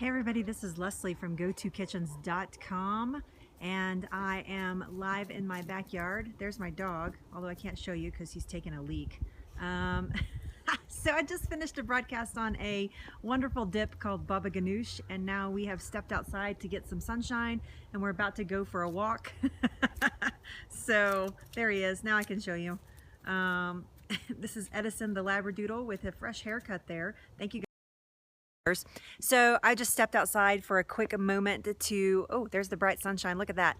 Hey everybody, this is Leslie from GoToKitchens.com, and I am live in my backyard. There's my dog, although I can't show you because he's taking a leak. So I just finished a broadcast on a wonderful dip called Baba Ganoush, and now we have stepped outside to get some sunshine, and we're about to go for a walk. So there he is. Now I can show you. This is Edison the Labradoodle with a fresh haircut there. Thank you. So I just stepped outside for a quick moment to, oh, there's the bright sunshine. Look at that.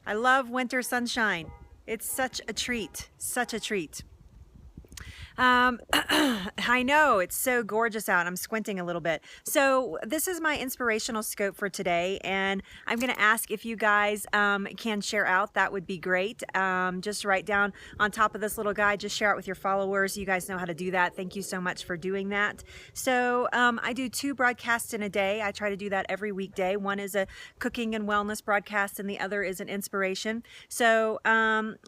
I love winter sunshine. It's such a treat, such a treat. I know, it's so gorgeous out. I'm squinting a little bit. So this is my inspirational scope for today, and I'm going to ask if you guys can share out. That would be great. Just write down on top of this little guide, just share it with your followers. You guys know how to do that. Thank you so much for doing that. So I do 2 broadcasts in a day. I try to do that every weekday. One is a cooking and wellness broadcast, and the other is an inspiration. So,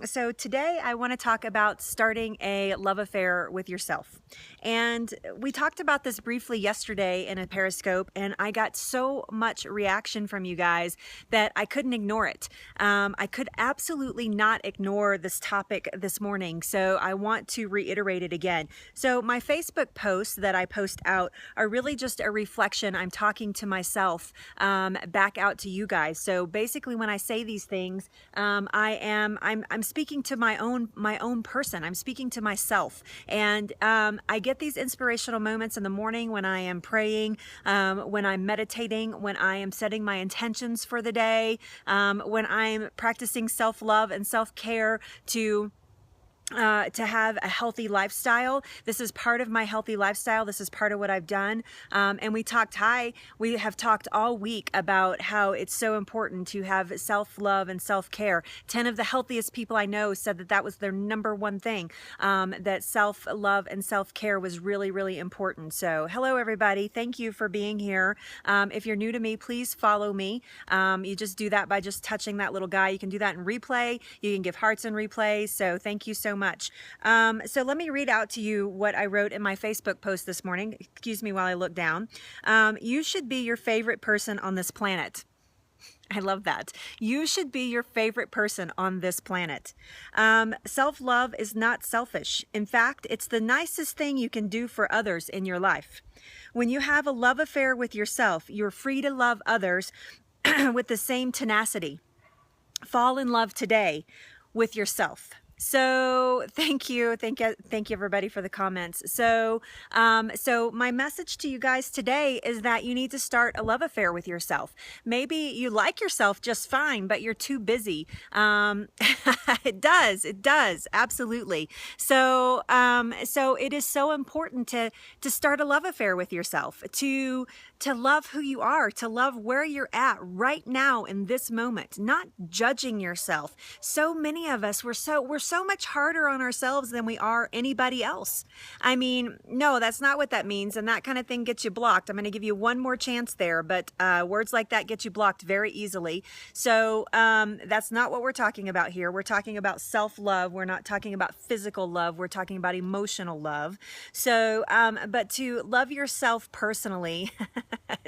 so today I want to talk about starting a love affair with yourself. And we talked about this briefly yesterday in a Periscope, and I got so much reaction from you guys that I couldn't ignore it. I could absolutely not ignore this topic this morning, so I want to reiterate it again. So my Facebook posts that I post out are really just a reflection. I'm talking to myself back out to you guys. So basically when I say these things, I'm speaking to my own person. I'm speaking to myself. And I get these inspirational moments in the morning when I am praying, when I'm meditating, when I am setting my intentions for the day, when I'm practicing self-love and self-care to have a healthy lifestyle. This is part of my healthy lifestyle. This is part of what I've done. And we have talked all week about how it's so important to have self-love and self-care. 10 of the healthiest people I know said that that was their #1 thing, that self-love and self-care was really, really important. So hello, everybody. Thank you for being here. If you're new to me, please follow me. You just do that by just touching that little guy. You can do that in replay. You can give hearts in replay. So thank you so much. So let me read out to you what I wrote in my Facebook post this morning. Excuse me while I look down. You should be your favorite person on this planet. I love that. You should be your favorite person on this planet. Self-love is not selfish. In fact, it's the nicest thing you can do for others in your life. When you have a love affair with yourself, you're free to love others with the same tenacity. Fall in love today with yourself. So thank you everybody for the comments. So so my message to you guys today is that you need to start a love affair with yourself. Maybe you like yourself just fine, but you're too busy. It does absolutely. So so it is so important to start a love affair with yourself, to love who you are, to love where you're at right now in this moment, not judging yourself. So many of us, we're so much harder on ourselves than we are anybody else. I mean, no, that's not what that means, and that kind of thing gets you blocked. I'm going to give you one more chance there, but words like that get you blocked very easily. So that's not what we're talking about here. We're talking about self-love. We're not talking about physical love. We're talking about emotional love. So, but to love yourself personally,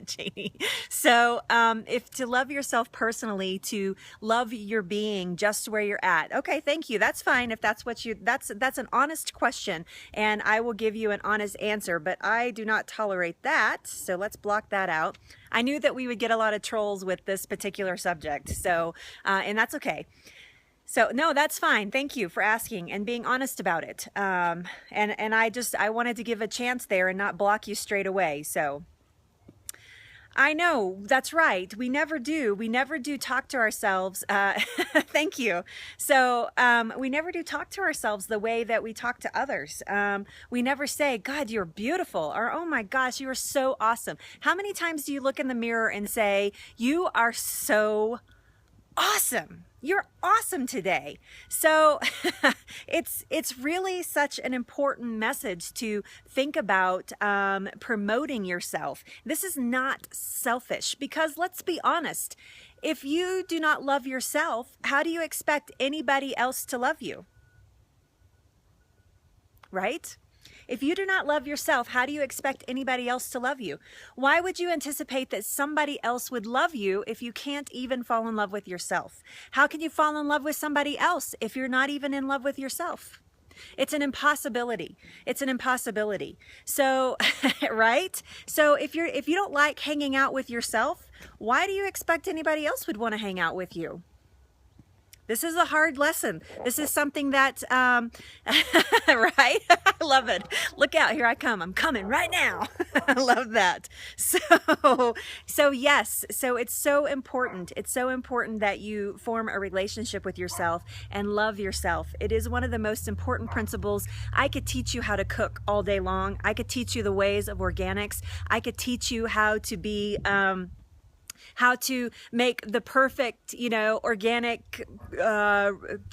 Janie. So if to love yourself personally, to love your being just where you're at. Okay, thank you. That's fine if that's what you, that's an honest question, and I will give you an honest answer, but I do not tolerate that. So let's block that out. I knew that we would get a lot of trolls with this particular subject. So, and that's okay. So no, that's fine. Thank you for asking and being honest about it. And I wanted to give a chance there and not block you straight away. So I know, that's right. We never do. We never do talk to ourselves. Thank you. So we never do talk to ourselves the way that we talk to others. We never say, God, you're beautiful, or oh my gosh, you are so awesome. How many times do you look in the mirror and say, you are so awesome? You're awesome today. So it's really such an important message to think about promoting yourself. This is not selfish, because let's be honest, if you do not love yourself, how do you expect anybody else to love you? Right? If you do not love yourself, how do you expect anybody else to love you? Why would you anticipate that somebody else would love you if you can't even fall in love with yourself? How can you fall in love with somebody else if you're not even in love with yourself? It's an impossibility. It's an impossibility. So, right? So if you don't like hanging out with yourself, why do you expect anybody else would want to hang out with you? This is a hard lesson. This is something that, right? I love it. Look out, here I come. I'm coming right now. I love that. So yes, so it's so important. It's so important that you form a relationship with yourself and love yourself. It is one of the most important principles. I could teach you how to cook all day long. I could teach you the ways of organics. I could teach you how to be, how to make the perfect, organic,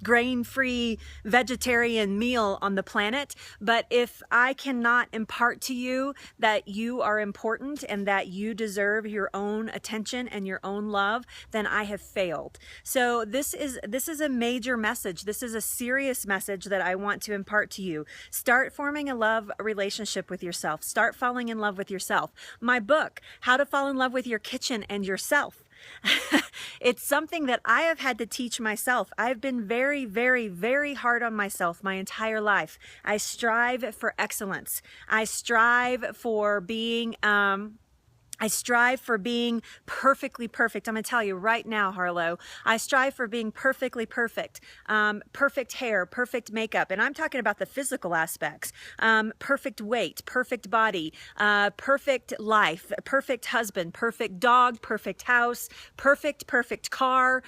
grain-free vegetarian meal on the planet. But if I cannot impart to you that you are important and that you deserve your own attention and your own love, then I have failed. So this is a major message. This is a serious message that I want to impart to you. Start forming a love relationship with yourself. Start falling in love with yourself. My book, How to Fall in Love with Your Kitchen and Yourself. It's something that I have had to teach myself. I've been very, very, very hard on myself my entire life. I strive for excellence. I strive for being perfectly perfect. I'm going to tell you right now, Harlow, I strive for being perfectly perfect. Perfect hair, perfect makeup. And I'm talking about the physical aspects. Perfect weight, perfect body, perfect life, perfect husband, perfect dog, perfect house, perfect car,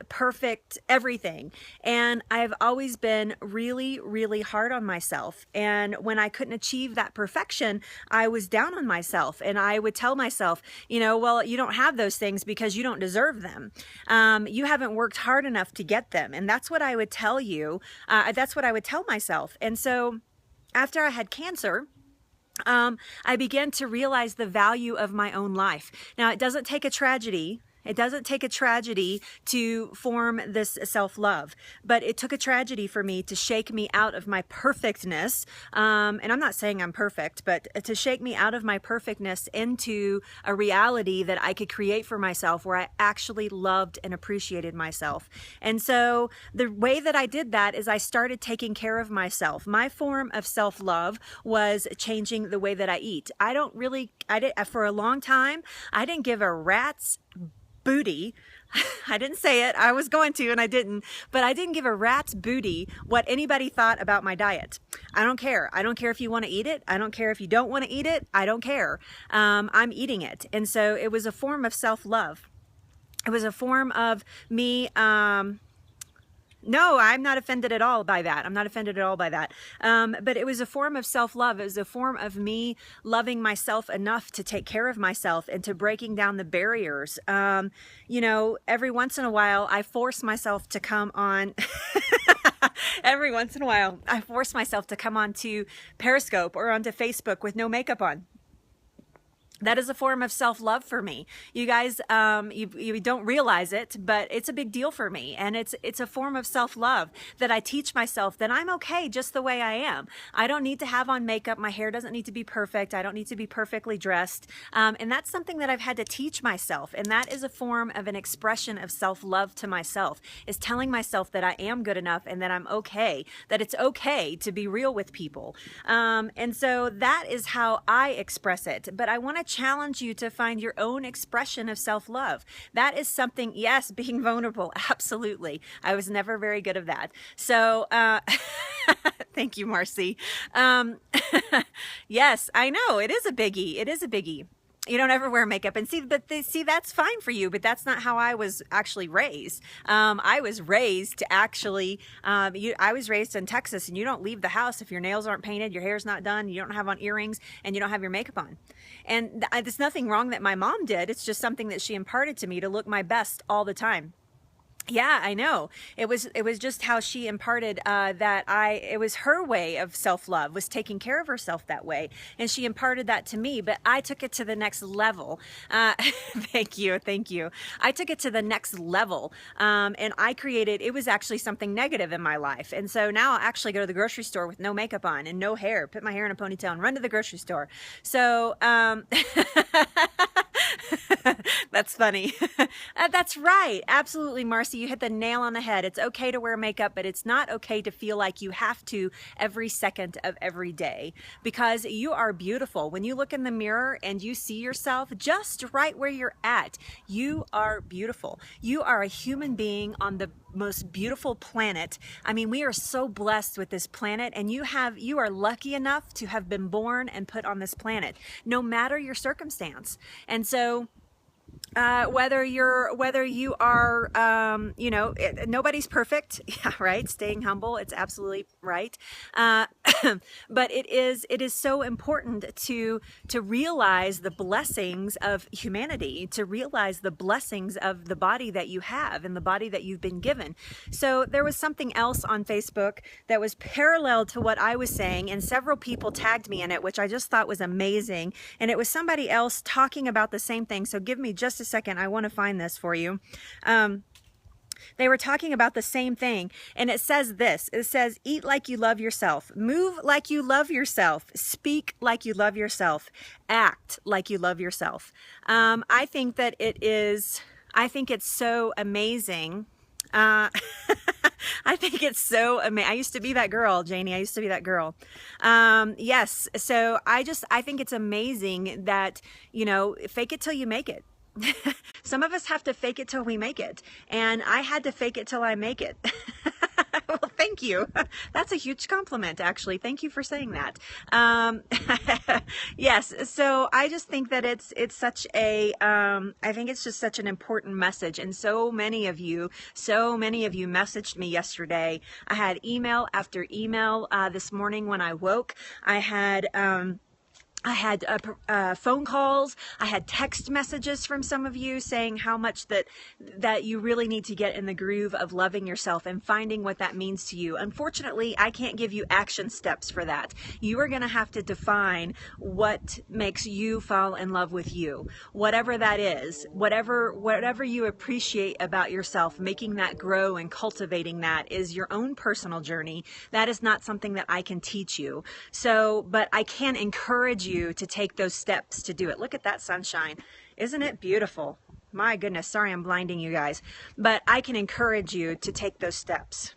perfect everything. And I've always been really, really hard on myself. And when I couldn't achieve that perfection, I was down on myself, and I would tell myself, well, you don't have those things because you don't deserve them. You haven't worked hard enough to get them. And that's what I would tell you. That's what I would tell myself. And so after I had cancer, I began to realize the value of my own life. Now, it doesn't take a tragedy. It doesn't take a tragedy to form this self-love, but it took a tragedy for me to shake me out of my perfectness. And I'm not saying I'm perfect, but to shake me out of my perfectness into a reality that I could create for myself where I actually loved and appreciated myself. And so the way that I did that is I started taking care of myself. My form of self-love was changing the way that I eat. For a long time, I didn't give a rat's booty. I didn't say it. I was going to, and I didn't, but I didn't give a rat's booty what anybody thought about my diet. I don't care. I don't care if you want to eat it. I don't care if you don't want to eat it. I don't care. I'm eating it. And so it was a form of self-love. It was a form of me, no, I'm not offended at all by that. I'm not offended at all by that. But it was a form of self-love. It was a form of me loving myself enough to take care of myself and to breaking down the barriers. Every once in a while, I force myself to come on. Every once in a while, I force myself to come onto Periscope or onto Facebook with no makeup on. That is a form of self-love for me. You guys, you don't realize it, but it's a big deal for me. And it's a form of self-love that I teach myself that I'm okay just the way I am. I don't need to have on makeup. My hair doesn't need to be perfect. I don't need to be perfectly dressed. And that's something that I've had to teach myself. And that is a form of an expression of self-love to myself, is telling myself that I am good enough and that I'm okay, that it's okay to be real with people. And so that is how I express it. But I want to challenge you to find your own expression of self-love. That is something, yes, being vulnerable, absolutely. I was never very good at that. So, thank you, Marcy. Yes, I know, it is a biggie. It is a biggie. You don't ever wear makeup, and see, that's fine for you, but that's not how I was actually raised. I was raised to actually, I was raised in Texas, and you don't leave the house if your nails aren't painted, your hair's not done, you don't have on earrings, and you don't have your makeup on. And there's nothing wrong that my mom did. It's just something that she imparted to me to look my best all the time. Yeah, I know. It was just how she imparted it was her way of self-love, was taking care of herself that way. And she imparted that to me, but I took it to the next level. Thank you. Thank you. I took it to the next level. And it was actually something negative in my life. And so now I actually go to the grocery store with no makeup on and no hair, put my hair in a ponytail and run to the grocery store. So, that's funny. That's right. Absolutely, Marcy. You hit the nail on the head. It's okay to wear makeup, but it's not okay to feel like you have to every second of every day, because you are beautiful. When you look in the mirror and you see yourself just right where you're at, you are beautiful. You are a human being on the most beautiful planet. I mean, we are so blessed with this planet, and you are lucky enough to have been born and put on this planet, no matter your circumstance. And so whether you are, nobody's perfect. Yeah, right. Staying humble. It's absolutely right. But it is so important to realize the blessings of humanity, to realize the blessings of the body that you have and the body that you've been given. So there was something else on Facebook that was parallel to what I was saying, and several people tagged me in it, which I just thought was amazing. And it was somebody else talking about the same thing. So give me just a second. I want to find this for you. They were talking about the same thing, and it says this. It says, eat like you love yourself, move like you love yourself, speak like you love yourself, act like you love yourself. I think it's so amazing. I think it's so amazing. I used to be that girl, Janie. I used to be that girl. Yes. So I think it's amazing that, fake it till you make it. Some of us have to fake it till we make it. And I had to fake it till I make it. Well, thank you. That's a huge compliment, actually. Thank you for saying that. Yes. So I just think that it's such I think it's just such an important message. And so many of you messaged me yesterday. I had email after email, this morning when I woke. I had phone calls. I had text messages from some of you saying how much that you really need to get in the groove of loving yourself and finding what that means to you. Unfortunately, I can't give you action steps for that. You are going to have to define what makes you fall in love with you. Whatever that is, whatever you appreciate about yourself, making that grow and cultivating that is your own personal journey. That is not something that I can teach you. So, but I can encourage you to take those steps to do it. Look at that sunshine. Isn't it beautiful? My goodness. Sorry, I'm blinding you guys, but I can encourage you to take those steps.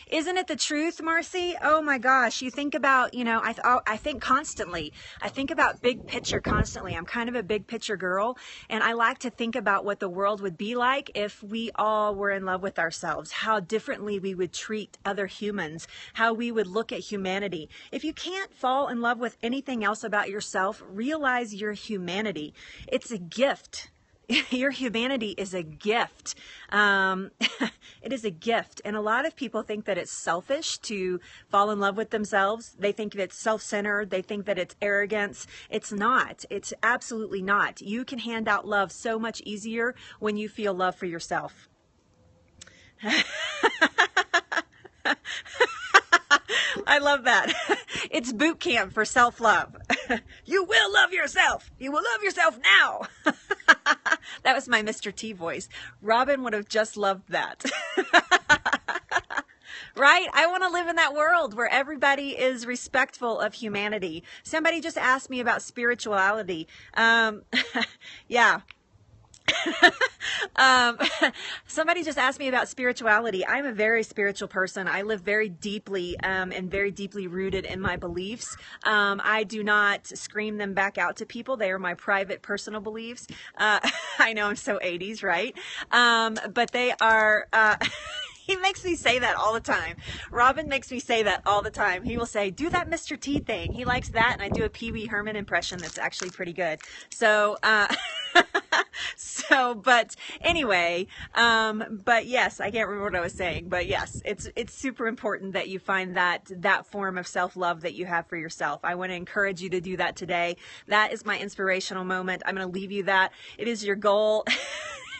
Isn't it the truth, Marcy? Oh my gosh. You think about, I think constantly. I think about big picture constantly. I'm kind of a big picture girl, and I like to think about what the world would be like if we all were in love with ourselves, how differently we would treat other humans, how we would look at humanity. If you can't fall in love with anything else about yourself, realize your humanity. It's a gift. Your humanity is a gift. It is a gift. And a lot of people think that it's selfish to fall in love with themselves. They think that it's self-centered. They think that it's arrogance. It's not. It's absolutely not. You can hand out love so much easier when you feel love for yourself. I love that. It's boot camp for self-love. You will love yourself. You will love yourself now. That was my Mr. T voice. Robin would have just loved that. Right? I want to live in that world where everybody is respectful of humanity. Somebody just asked me about spirituality. Yeah. Somebody just asked me about spirituality. I'm a very spiritual person. I live very deeply and very deeply rooted in my beliefs. I do not scream them back out to people. They are my private personal beliefs. I know I'm so 80s, right? But they are he makes me say that all the time. Robin makes me say that all the time. He will say, do that Mr. T thing. He likes that. And I do a Pee Wee Herman impression that's actually pretty good. So, but anyway, but yes, I can't remember what I was saying, but yes, it's super important that you find that form of self-love that you have for yourself. I want to encourage you to do that today. That is my inspirational moment. I'm going to leave you that. It is your goal.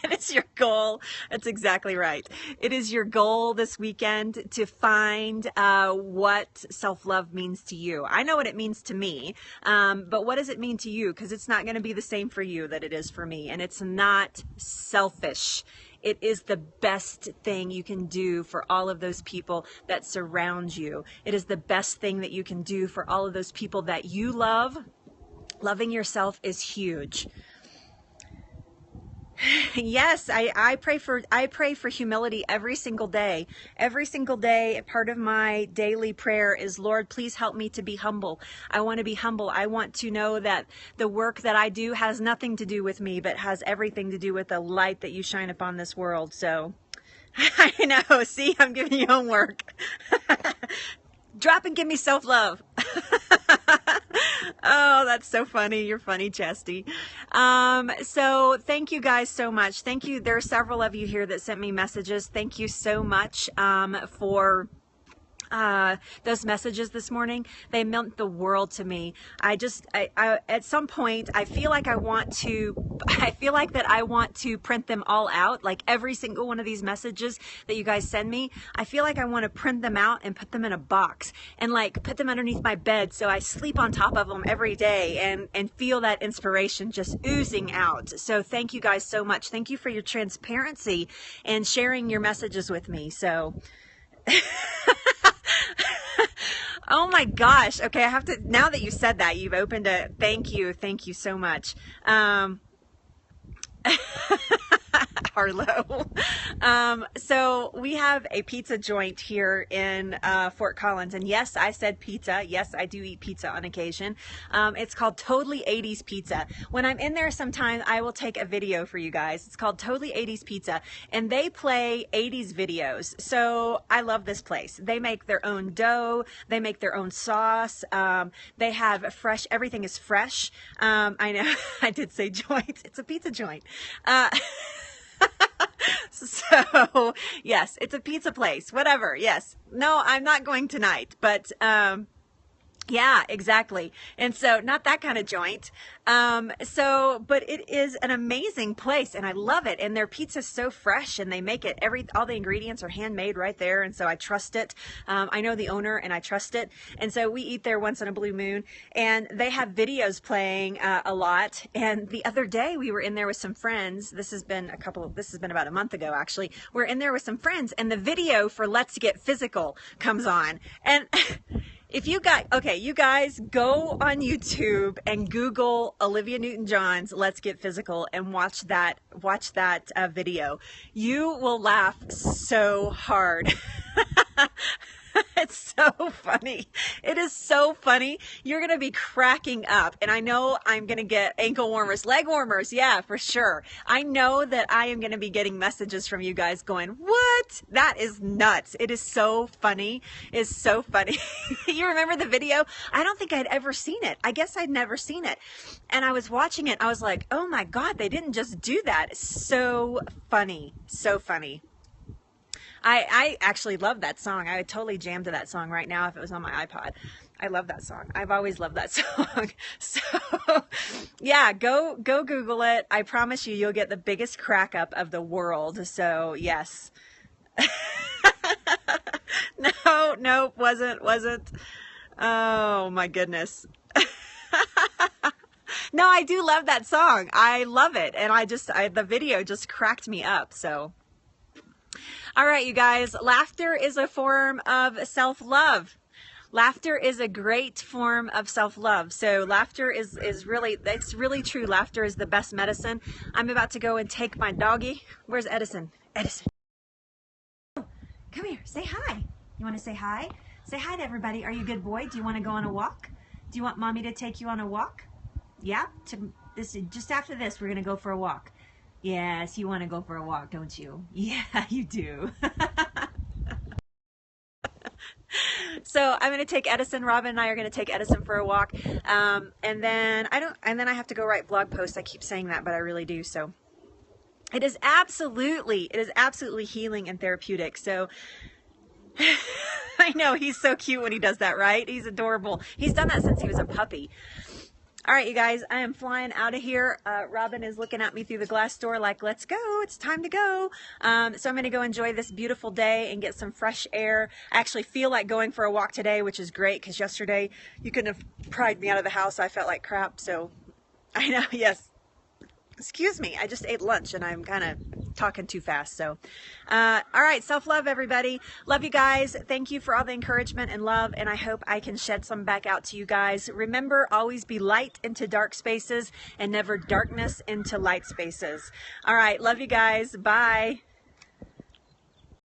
It is your goal. That's exactly right. It is your goal this weekend to find what self-love means to you. I know what it means to me, but what does it mean to you? Because it's not going to be the same for you that it is for me. And it's not selfish. It is the best thing you can do for all of those people that surround you. It is the best thing that you can do for all of those people that you love. Loving yourself is huge. Yes, I pray for humility every single day. Every single day, part of my daily prayer is, Lord, please help me to be humble. I want to be humble. I want to know that the work that I do has nothing to do with me, but has everything to do with the light that you shine upon this world. So I know, see, I'm giving you homework. Drop and give me self-love. Oh, that's so funny. You're funny, Chesty. So thank you guys so much. Thank you. There are several of you here that sent me messages. Thank you so much for those messages this morning. They meant the world to me. I at some point, I feel like I want that I want to print them all out. Like every single one of these messages that you guys send me, I feel like I want to print them out and put them in a box and like put them underneath my bed so I sleep on top of them every day and feel that inspiration just oozing out. So thank you guys so much. Thank you for your transparency and sharing your messages with me. So oh my gosh. Okay, I have to, now that you said that, you've opened a, thank you so much. Harlow. So we have a pizza joint here in Fort Collins, and yes, I said pizza. Yes, I do eat pizza on occasion. It's called Totally 80s Pizza. When I'm in there sometime, I will take a video for you guys. It's called Totally 80s Pizza, and they play 80s videos. So I love this place. They make their own dough. They make their own sauce. They have fresh, everything is fresh. I know I did say joint. It's a pizza joint. So yes, it's a pizza place, whatever. Yes. No, I'm not going tonight, but, yeah, exactly. And so not that kind of joint. But it is an amazing place and I love it. And their pizza's so fresh and they make it all the ingredients are handmade right there. And so I trust it. I know the owner and I trust it. And so we eat there once in a blue moon and they have videos playing, a lot. And the other day we were in there with some friends. This has been about a month ago, actually. We're in there with some friends and the video for Let's Get Physical comes on. And if you guys go on YouTube and Google Olivia Newton-John's Let's Get Physical and watch that video. You will laugh so hard. It's so funny. It is so funny. You're going to be cracking up. And I know I'm going to get ankle warmers, leg warmers. Yeah, for sure. I know that I am going to be getting messages from you guys going, what? That is nuts. It is so funny. It's so funny. You remember the video? I don't think I'd ever seen it. I guess I'd never seen it. And I was watching it. I was like, oh my God, they didn't just do that. It's so funny. So funny. I actually love that song. I would totally jam to that song right now if it was on my iPod. I love that song. I've always loved that song. So yeah, go Google it. I promise you, you'll get the biggest crack up of the world. So yes. No, wasn't. Oh my goodness. No, I do love that song. I love it. And the video just cracked me up. So. All right, you guys, laughter is a form of self-love. Laughter is a great form of self-love. So laughter is really, it's really true. Laughter is the best medicine. I'm about to go and take my doggy. Where's Edison? Edison. Come here, say hi. You want to say hi? Say hi to everybody. Are you a good boy? Do you want to go on a walk? Do you want mommy to take you on a walk? Yeah? Just after this, we're going to go for a walk. Yes, you want to go for a walk, don't you? Yeah, you do. So I'm going to take Edison. Robin and I are going to take Edison for a walk. And then I have to go write blog posts. I keep saying that, but I really do. So it is absolutely healing and therapeutic. So I know he's so cute when he does that, right? He's adorable. He's done that since he was a puppy. All right, you guys, I am flying out of here. Robin is looking at me through the glass door like, let's go, it's time to go. So I'm gonna go enjoy this beautiful day and get some fresh air. I actually feel like going for a walk today, which is great because yesterday you couldn't have pried me out of the house. I felt like crap, so I know, yes. Excuse me, I just ate lunch and I'm kind of talking too fast. So, all right, self-love, everybody. Love you guys. Thank you for all the encouragement and love, and I hope I can shed some back out to you guys. Remember, always be light into dark spaces and never darkness into light spaces. All right, love you guys. Bye.